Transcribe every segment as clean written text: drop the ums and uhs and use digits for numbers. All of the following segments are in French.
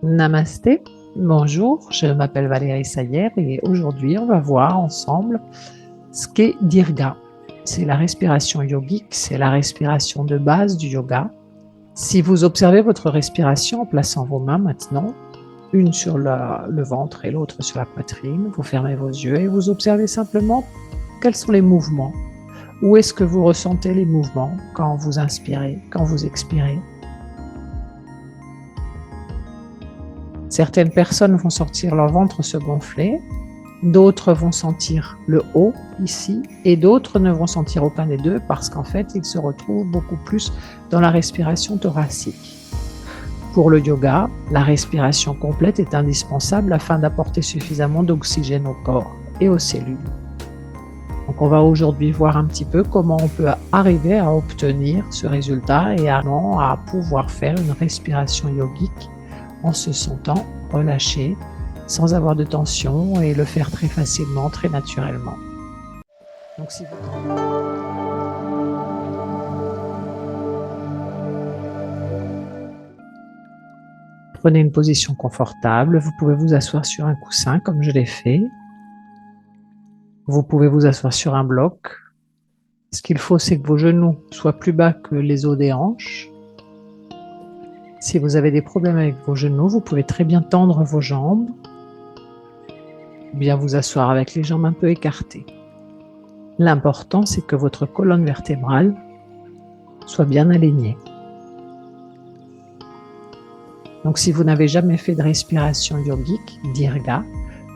Namasté, bonjour, je m'appelle Valérie Sayer et aujourd'hui on va voir ensemble ce qu'est Dirga. C'est la respiration yogique, c'est la respiration de base du yoga. Si vous observez votre respiration en plaçant vos mains maintenant, une sur le ventre et l'autre sur la poitrine, vous fermez vos yeux et vous observez simplement quels sont les mouvements. Où est-ce que vous ressentez les mouvements quand vous inspirez, quand vous expirez? Certaines personnes vont sentir leur ventre se gonfler, d'autres vont sentir le haut ici et d'autres ne vont sentir aucun des deux parce qu'en fait, ils se retrouvent beaucoup plus dans la respiration thoracique. Pour le yoga, la respiration complète est indispensable afin d'apporter suffisamment d'oxygène au corps et aux cellules. Donc on va aujourd'hui voir un petit peu comment on peut arriver à obtenir ce résultat et à pouvoir faire une respiration yogique en se sentant relâché, sans avoir de tension et le faire très facilement, très naturellement. Donc, si vous... Prenez une position confortable, vous pouvez vous asseoir sur un coussin comme je l'ai fait. Vous pouvez vous asseoir sur un bloc. Ce qu'il faut, c'est que vos genoux soient plus bas que les os des hanches. Si vous avez des problèmes avec vos genoux, vous pouvez très bien tendre vos jambes, ou bien vous asseoir avec les jambes un peu écartées. L'important, c'est que votre colonne vertébrale soit bien alignée. Donc, si vous n'avez jamais fait de respiration yogique, Dirga,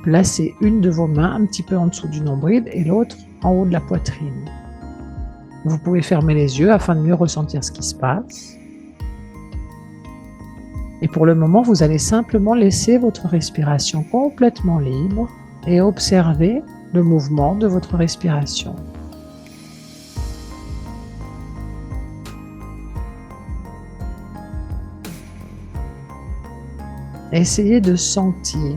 placez une de vos mains un petit peu en dessous du nombril et l'autre en haut de la poitrine. Vous pouvez fermer les yeux afin de mieux ressentir ce qui se passe. Et pour le moment, vous allez simplement laisser votre respiration complètement libre et observer le mouvement de votre respiration. Essayez de sentir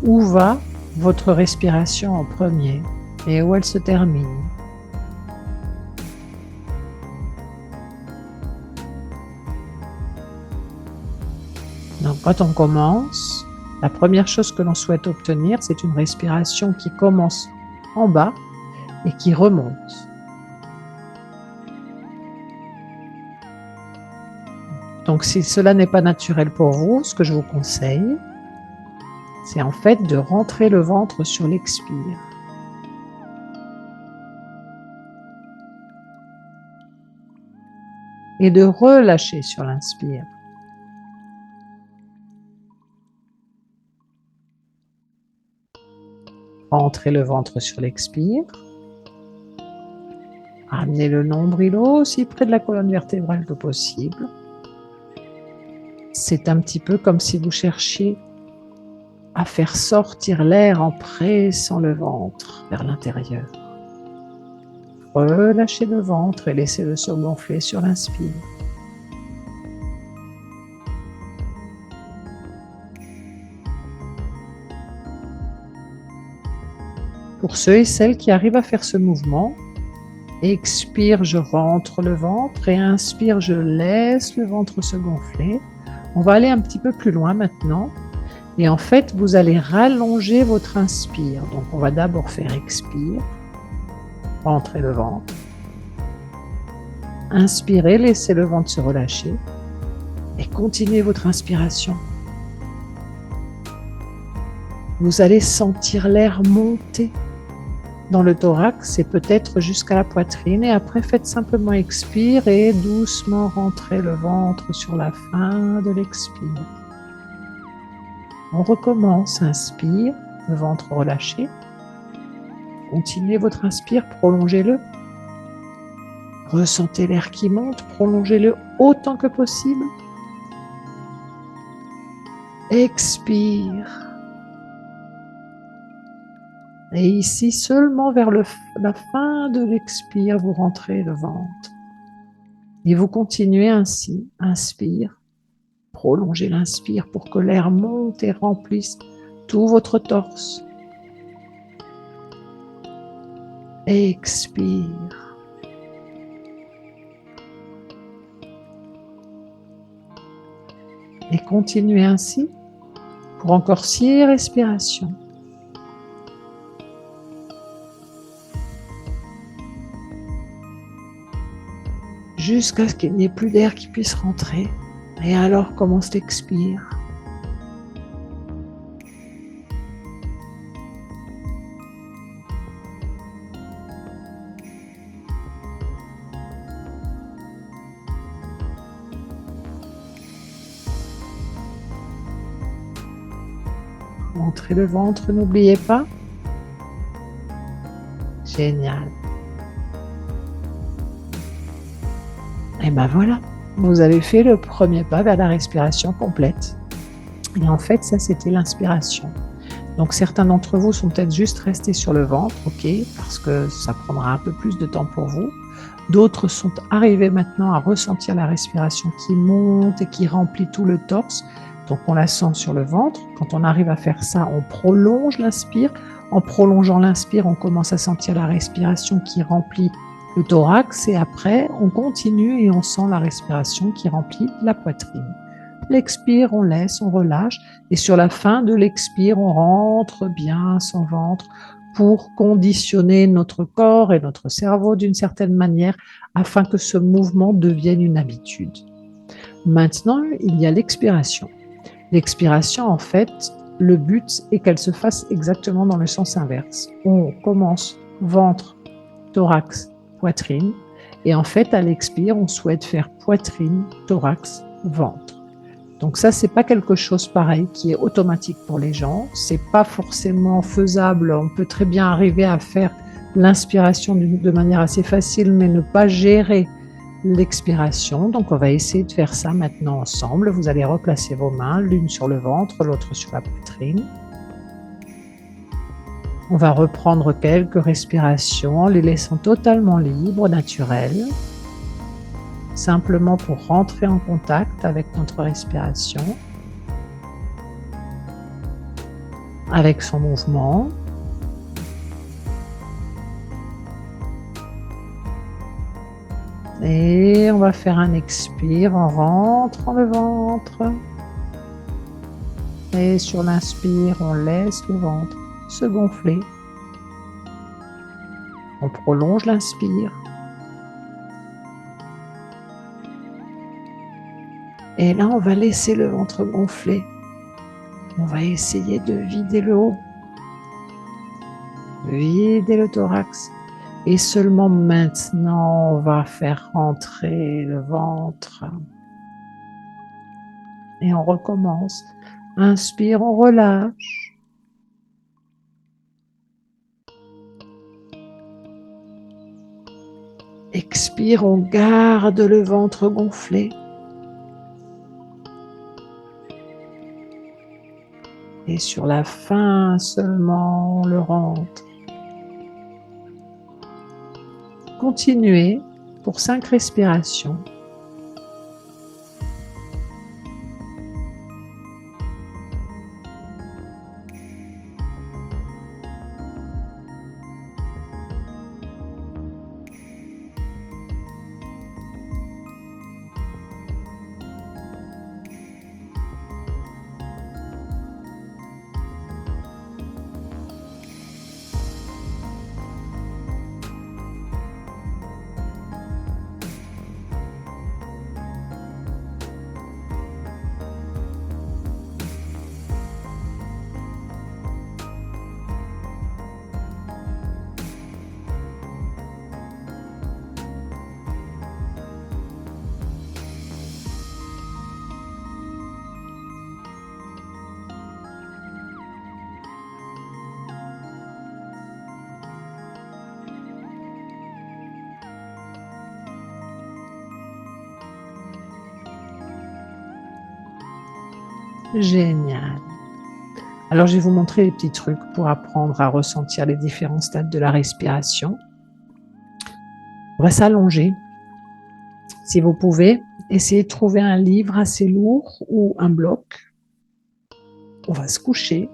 où va votre respiration en premier et où elle se termine. Donc, quand on commence, la première chose que l'on souhaite obtenir, c'est une respiration qui commence en bas et qui remonte. Donc, si cela n'est pas naturel pour vous, ce que je vous conseille, c'est en fait de rentrer le ventre sur l'expire. Et de relâcher sur l'inspire. Rentrez le ventre sur l'expire. Amenez le nombril aussi près de la colonne vertébrale que possible. C'est un petit peu comme si vous cherchiez à faire sortir l'air en pressant le ventre vers l'intérieur. Relâchez le ventre et laissez-le se gonfler sur l'inspire. Pour ceux et celles qui arrivent à faire ce mouvement, expire, je rentre le ventre et inspire, je laisse le ventre se gonfler. On va aller un petit peu plus loin maintenant. Et en fait, vous allez rallonger votre inspire. Donc, on va d'abord faire expire, rentrer le ventre. Inspirez, laissez le ventre se relâcher et continuez votre inspiration. Vous allez sentir l'air monter dans le thorax et peut-être jusqu'à la poitrine. Et après, faites simplement expire et doucement rentrez le ventre sur la fin de l'expire. On recommence, inspire, le ventre relâché. Continuez votre inspire, prolongez-le. Ressentez l'air qui monte, prolongez-le autant que possible. Expire. Et ici, seulement vers la fin de l'expire, vous rentrez le ventre. Et vous continuez ainsi, inspire. Prolongez l'inspire pour que l'air monte et remplisse tout votre torse. Expire. Et continuez ainsi pour encore 6 respirations. Jusqu'à ce qu'il n'y ait plus d'air qui puisse rentrer. Et alors commence l'expire. Montrez le ventre, n'oubliez pas. Génial. Et ben voilà, vous avez fait le premier pas vers la respiration complète. Et en fait, ça, c'était l'inspiration. Donc, certains d'entre vous sont peut-être juste restés sur le ventre, ok, parce que ça prendra un peu plus de temps pour vous. D'autres sont arrivés maintenant à ressentir la respiration qui monte et qui remplit tout le torse. Donc, on la sent sur le ventre. Quand on arrive à faire ça, on prolonge l'inspire. En prolongeant l'inspire, on commence à sentir la respiration qui remplit le thorax. Et après, on continue et on sent la respiration qui remplit la poitrine. L'expire, on laisse, on relâche. Et sur la fin de l'expire, on rentre bien son ventre pour conditionner notre corps et notre cerveau d'une certaine manière afin que ce mouvement devienne une habitude. Maintenant, il y a l'expiration. L'expiration, en fait, le but est qu'elle se fasse exactement dans le sens inverse. On commence ventre, thorax, poitrine. Et en fait, à l'expire, on souhaite faire poitrine, thorax, ventre. Donc ça, c'est pas quelque chose pareil qui est automatique pour les gens. C'est pas forcément faisable. On peut très bien arriver à faire l'inspiration de manière assez facile, mais ne pas gérer l'expiration. Donc on va essayer de faire ça maintenant ensemble. Vous allez replacer vos mains, l'une sur le ventre, l'autre sur la poitrine. On va reprendre quelques respirations en les laissant totalement libres, naturelles. Simplement pour rentrer en contact avec notre respiration, avec son mouvement. Et on va faire un expire en rentrant le ventre. Et sur l'inspire, on laisse le ventre se gonfler. On prolonge l'inspire. Et là, on va laisser le ventre gonfler. On va essayer de vider le haut, vider le thorax. Et seulement maintenant, on va faire rentrer le ventre. Et on recommence. Inspire, on relâche. Expire, on garde le ventre gonflé. Et sur la fin seulement, on le rentre. Continuez pour 5 respirations. Génial. Alors, je vais vous montrer des petits trucs pour apprendre à ressentir les différents stades de la respiration. On va s'allonger. Si vous pouvez, essayez de trouver un livre assez lourd ou un bloc. On va se coucher.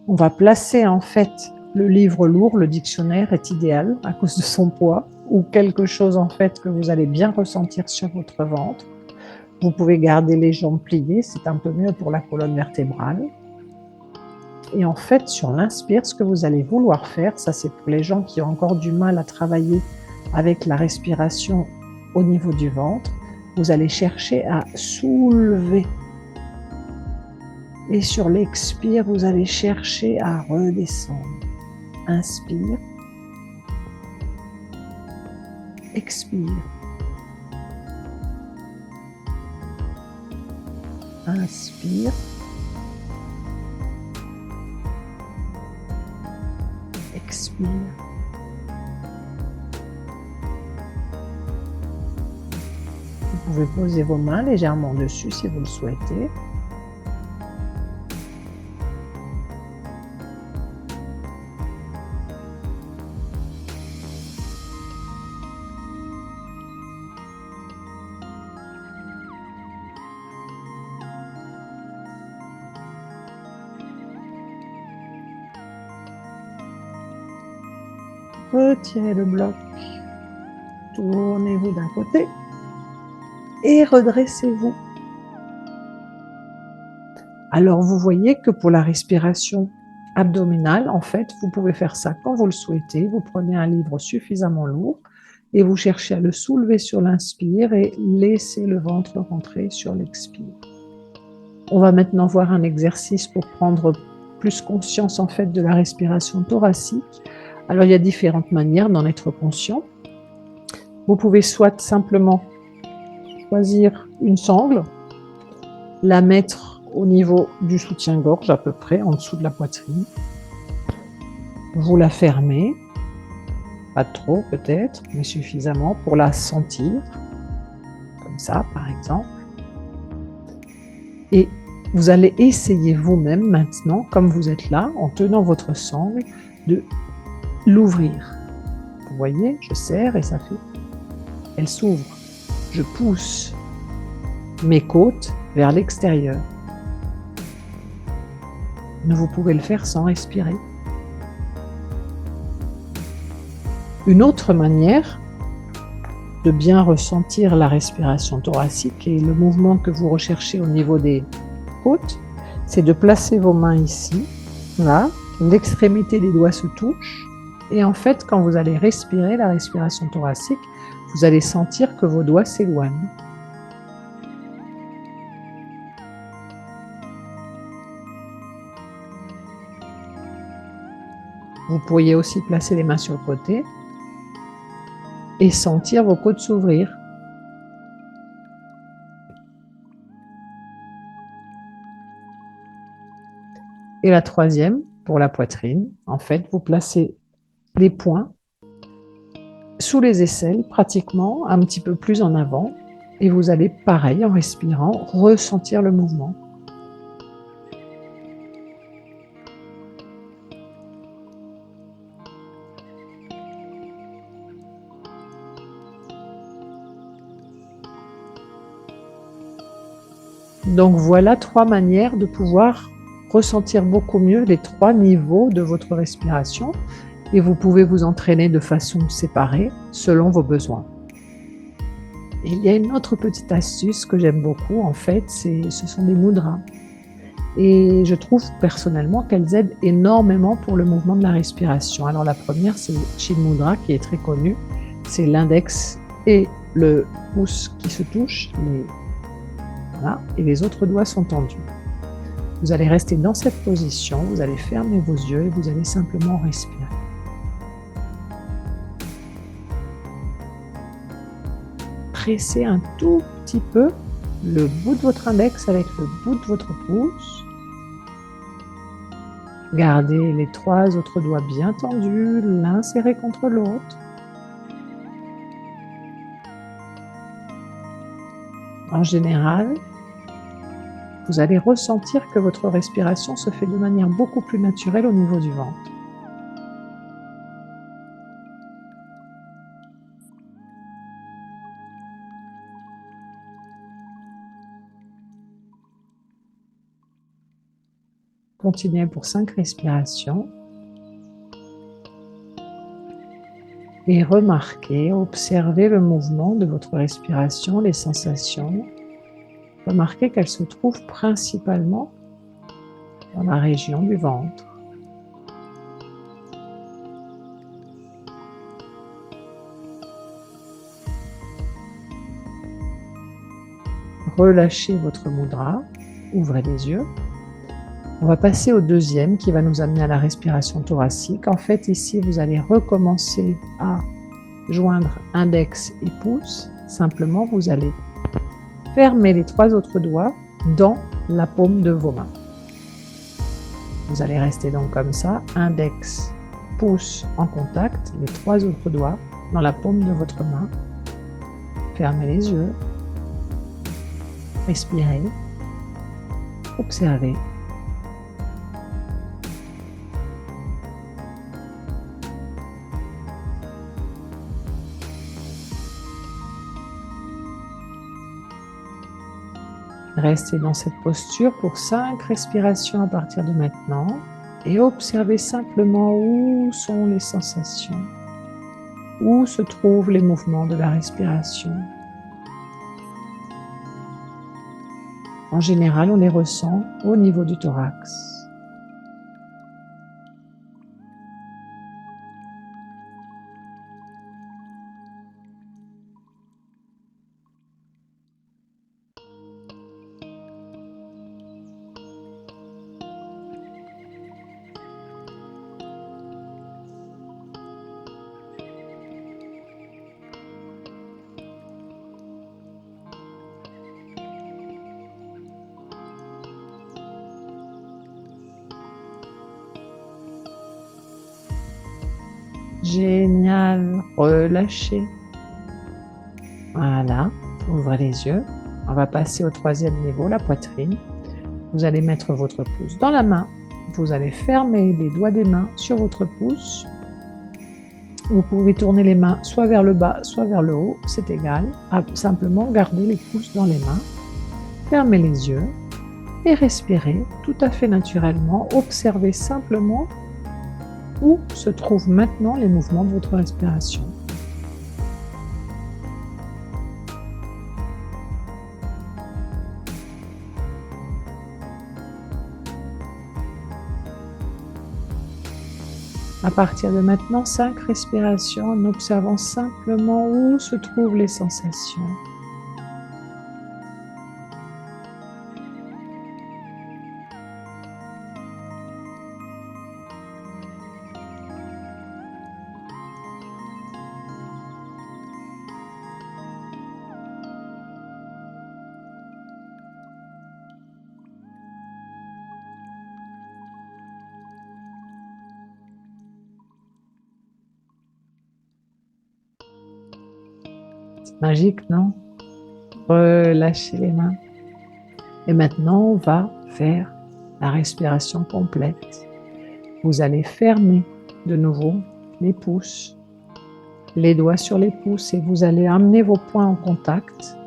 On va placer en fait le livre lourd, le dictionnaire est idéal à cause de son poids, ou quelque chose en fait que vous allez bien ressentir sur votre ventre. Vous pouvez garder les jambes pliées, c'est un peu mieux pour la colonne vertébrale. Et en fait, sur l'inspire, ce que vous allez vouloir faire, ça c'est pour les gens qui ont encore du mal à travailler avec la respiration au niveau du ventre, vous allez chercher à soulever. Et sur l'expire, vous allez chercher à redescendre. Inspire. Expire. Inspire. Expire. Vous pouvez poser vos mains légèrement dessus si vous le souhaitez. Retirez le bloc, tournez-vous d'un côté et redressez-vous. Alors vous voyez que pour la respiration abdominale, en fait, vous pouvez faire ça quand vous le souhaitez. Vous prenez un livre suffisamment lourd et vous cherchez à le soulever sur l'inspire et laissez le ventre rentrer sur l'expire. On va maintenant voir un exercice pour prendre plus conscience en fait de la respiration thoracique. Alors, il y a différentes manières d'en être conscient. Vous pouvez soit simplement choisir une sangle, la mettre au niveau du soutien-gorge à peu près, en dessous de la poitrine. Vous la fermez, pas trop peut-être, mais suffisamment pour la sentir, comme ça par exemple. Et vous allez essayer vous-même maintenant, comme vous êtes là, en tenant votre sangle, de l'ouvrir. Vous voyez, je serre et ça fait. Elle s'ouvre. Je pousse mes côtes vers l'extérieur. Mais vous pouvez le faire sans respirer. Une autre manière de bien ressentir la respiration thoracique et le mouvement que vous recherchez au niveau des côtes, c'est de placer vos mains ici, là, l'extrémité des doigts se touche. Et en fait, quand vous allez respirer, la respiration thoracique, vous allez sentir que vos doigts s'éloignent. Vous pourriez aussi placer les mains sur le côté et sentir vos côtes s'ouvrir. Et la troisième, pour la poitrine, en fait, vous placez les poings sous les aisselles, pratiquement un petit peu plus en avant, et vous allez, pareil, en respirant, ressentir le mouvement. Donc voilà 3 manières de pouvoir ressentir beaucoup mieux les 3 niveaux de votre respiration et vous pouvez vous entraîner de façon séparée selon vos besoins. Et il y a une autre petite astuce que j'aime beaucoup en fait, ce sont des mudras. Et je trouve personnellement qu'elles aident énormément pour le mouvement de la respiration. Alors la première, c'est Chin Mudra qui est très connue, c'est l'index et le pouce qui se touchent, voilà, et les autres doigts sont tendus. Vous allez rester dans cette position, vous allez fermer vos yeux et vous allez simplement respirer. Pressez un tout petit peu le bout de votre index avec le bout de votre pouce. Gardez les 3 autres doigts bien tendus, l'un serré contre l'autre. En général, vous allez ressentir que votre respiration se fait de manière beaucoup plus naturelle au niveau du ventre. Continuez pour 5 respirations. Et remarquez, observez le mouvement de votre respiration, les sensations. Remarquez qu'elle se trouve principalement dans la région du ventre. Relâchez votre mudra, ouvrez les yeux. On va passer au deuxième qui va nous amener à la respiration thoracique. En fait, ici, vous allez recommencer à joindre index et pouce. Simplement, vous allez fermer les 3 autres doigts dans la paume de vos mains. Vous allez rester donc comme ça, index, pouce en contact, les 3 autres doigts dans la paume de votre main. Fermez les yeux, respirez, observez. Restez dans cette posture pour 5 respirations à partir de maintenant et observez simplement où sont les sensations, où se trouvent les mouvements de la respiration. En général, on les ressent au niveau du thorax. Génial, relâchez. Voilà, ouvrez les yeux. On va passer au 3e niveau, la poitrine. Vous allez mettre votre pouce dans la main. Vous allez fermer les doigts des mains sur votre pouce. Vous pouvez tourner les mains soit vers le bas, soit vers le haut, c'est égal. Simplement, gardez les pouces dans les mains. Fermez les yeux et respirez tout à fait naturellement. Observez simplement où se trouvent maintenant les mouvements de votre respiration. À partir de maintenant, 5 respirations en observant simplement où se trouvent les sensations. C'est magique, non? Relâchez les mains. Et maintenant, on va faire la respiration complète. Vous allez fermer de nouveau les pouces, les doigts sur les pouces et vous allez amener vos poings en contact.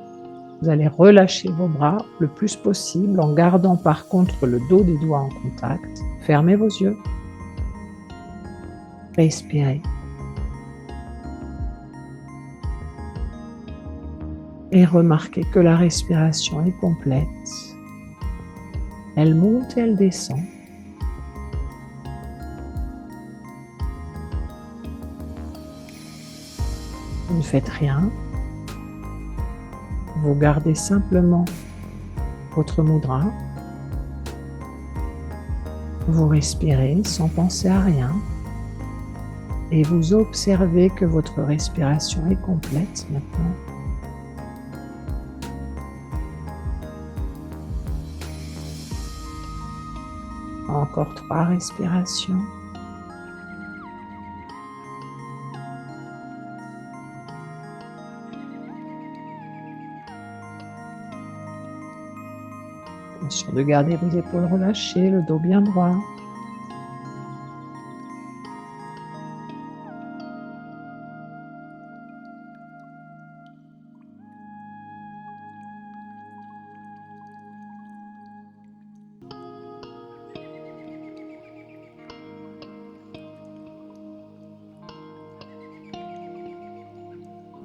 Vous allez relâcher vos bras le plus possible en gardant par contre le dos des doigts en contact. Fermez vos yeux. Respirez. Et remarquez que la respiration est complète. Elle monte et elle descend. Vous ne faites rien. Vous gardez simplement votre mudra. Vous respirez sans penser à rien. Et vous observez que votre respiration est complète maintenant. Encore 3 respirations. Attention de garder vos épaules relâchées, le dos bien droit.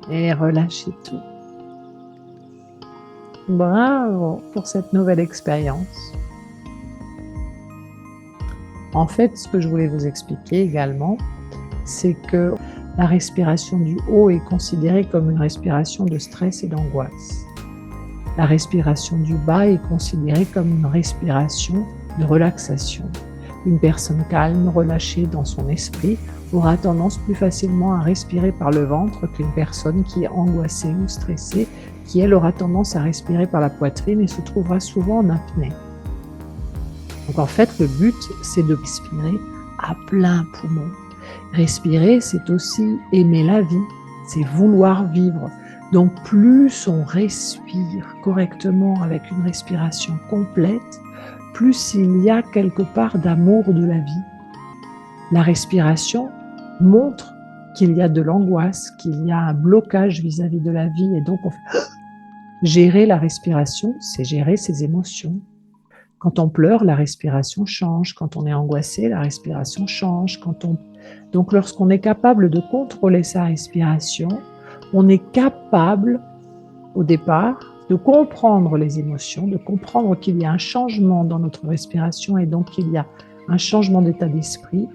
Et relâchez tout. Bravo pour cette nouvelle expérience. En fait, ce que je voulais vous expliquer également, c'est que la respiration du haut est considérée comme une respiration de stress et d'angoisse. La respiration du bas est considérée comme une respiration de relaxation. Une personne calme, relâchée dans son esprit, aura tendance plus facilement à respirer par le ventre qu'une personne qui est angoissée ou stressée, qui elle aura tendance à respirer par la poitrine et se trouvera souvent en apnée. Donc en fait, le but, c'est de respirer à plein poumon. Respirer, c'est aussi aimer la vie, c'est vouloir vivre. Donc plus on respire correctement avec une respiration complète, plus il y a quelque part d'amour de la vie. La respiration montre qu'il y a de l'angoisse, qu'il y a un blocage vis-à-vis de la vie, et donc gérer la respiration, c'est gérer ses émotions. Quand on pleure, la respiration change. Quand on est angoissé, la respiration change. Donc, lorsqu'on est capable de contrôler sa respiration, on est capable, au départ, de comprendre les émotions, de comprendre qu'il y a un changement dans notre respiration et donc qu'il y a un changement d'état d'esprit.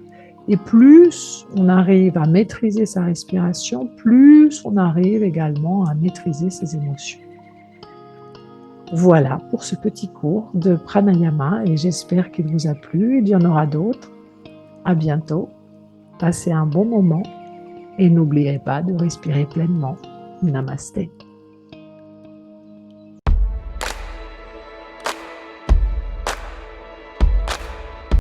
Et plus on arrive à maîtriser sa respiration, plus on arrive également à maîtriser ses émotions. Voilà pour ce petit cours de pranayama et j'espère qu'il vous a plu. Il y en aura d'autres. À bientôt. Passez un bon moment et n'oubliez pas de respirer pleinement. Namasté.